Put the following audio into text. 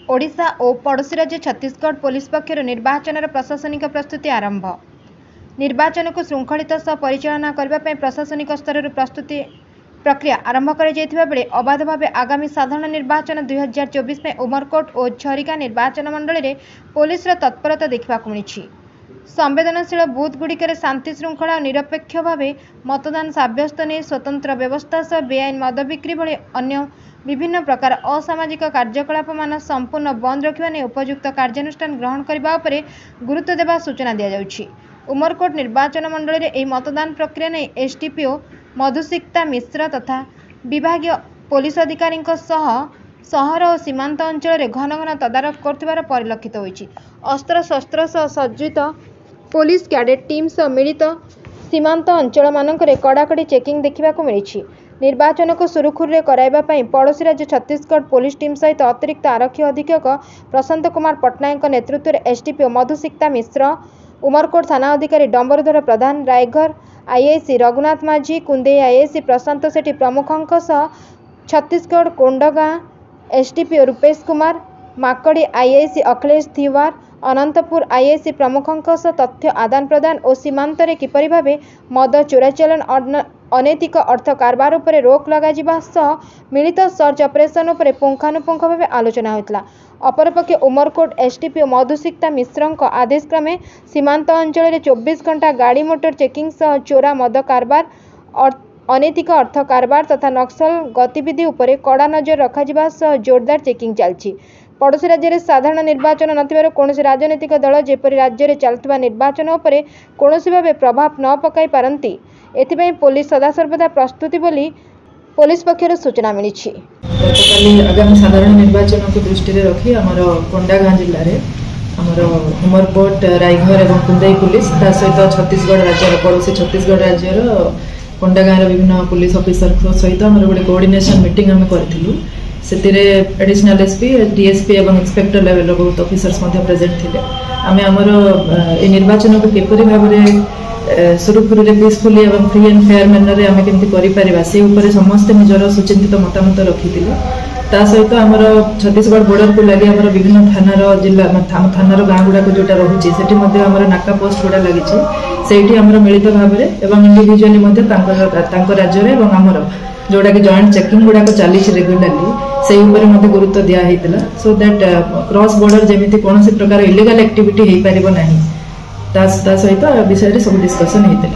ओडिशा और पड़ोशी राज्य छत्तीसगढ़ पुलिस पक्षर निर्वाचन प्रशासनिक प्रस्तुति आरंभ। निर्वाचन को श्रृंखलित सह परिचालना करने प्रशासनिक स्तर प्रस्तुति प्रक्रिया आरंभ कर अबाध भाव आगामी साधारण निर्वाचन 2024 में उमरकोट और झरिका निर्वाचन मंडल में पुलिस तत्परता देखा मिली। संवेदनशील बूथगुड़िक शांति श्रृंखला और निरपेक्ष भाव मतदान सब्यस्त नहीं स्वतंत्र व्यवस्था सह बेआईन मद बिक्री भली अन्य विभिन्न प्रकार असामाजिक कार्यकलाप मान संपूर्ण बंद रखा नहीं उपयुक्त कार्यानुष्ठान ग्रहण करने गुरुत्व देवा सूचना दी जाउछि। उमरकोट निर्वाचन मंडल में मतदान प्रक्रिया नहीं एसडीपीओ मधुसिक्ता मिश्र तथा विभागीय पुलिस अधिकारी सहर और सीमांत अंचल घन घन तदारख कर परिलक्षित होइछि। अस्त्र शस्त्र सह सज्जित पुलिस कैडेट टीम सह मिलित सीमांत अंचल मानकरे कड़ाकड़ी चेकिंग देखा मिली। निर्वाचन को सुरुखुरे कराइबा पई पड़ोशी राज्य छत्तीसगढ़ पुलिस टीम सहित अतिरिक्त आरक्षी अधीक्षक प्रशांत कुमार पट्टनायक नेतृत्व में एसडीपीओ मधुसिक्ता मिश्र, उमरकोट थाना अधिकारी डंबरधर प्रधान, रायघर आईआईसी रघुनाथ माझी, कुंदे आईआईसी प्रशांत सेठी प्रमुखों सह छत्तीसगढ़ कोंडगां एसडीपीओ रूपेश कुमार, माकड़ी आईआईसी अखिलेश थिवार, अनंतपुर आईआईसी प्रमुखों सह तथ्य आदान प्रदान और सीमांत रे किपरि भाबे मद चोराचालान अनैतिक अर्थ कारबार उपरे रोक लगा सह मिलित सर्च ऑपरेशन उपरे पुंखानुपुंख भाव आलोचना होता। अपरपक्षे उमरकोट एसडीपीओ मधुसिक्ता मिश्र आदेश क्रमे सीमांत अंचल में 24 घंटा गाड़ी मोटर चेकिंग सह चोरा मद कारबार अनैतिक अर्थ कारबार तथा नक्सल गतिविधि उपरे कड़ा नजर रखा सह जोरदार चेकिंग चलछि। पड़ोशी राज्य में साधारण निर्वाचन नथिबार कौनसी राजनीतिक दल जेपरी राज्य में चलुवा निर्वाचन उपरे कौनसी भाव प्रभाव न पकाई पारंती एथिपाई पुलिस सदासर्वदा प्रस्तुति बोली पुलिस पक्षर सूचना मिली। आगामी साधारण निर्वाचन को दृष्टि रखी आमर कोंडागां जिले में आमर उमरकोट रायघर और कुंदई पुलिस ता सहित छत्तीसगढ़ राज्य पड़ोशी छत्तीसगढ़ राज्यर कोंडागां विभिन्न पुलिस ऑफिसर सहित आम गोटे कोऑर्डिनेशन मीटिंग आम करूँ। से एडिशनल एसपी डीएसपी और इंस्पेक्टर लेवल बहुत ऑफिसर्स प्रेजेंट थे। आम आमर ये निर्वाचन को किपरि भाव में सुरुखुरी पीसफुली और फ्री एंड फेयर मैनर आम केमती करें से समस्ते निजर सुचिंतित मतामत रखी ता सहित आमर छत्तीसगढ़ बॉर्डर को लगे आमर विभिन्न थानार जिला थानार गाँ गुड़ाक जोटा रोचे से नाका पोस्ट गुड़ा लगी से आमर मिलित भाव में इंडिविजुअली राज्य में आमर जोटा कि जॉइंट चेकिंग गुड़ाक चली रेगुलाली से गुरुत्व दिया सो दैट क्रॉस बॉर्डर जमी कौन प्रकार इलीगल एक्टिविटी हो पार ना सहित विषय सब डिस्कसन होता।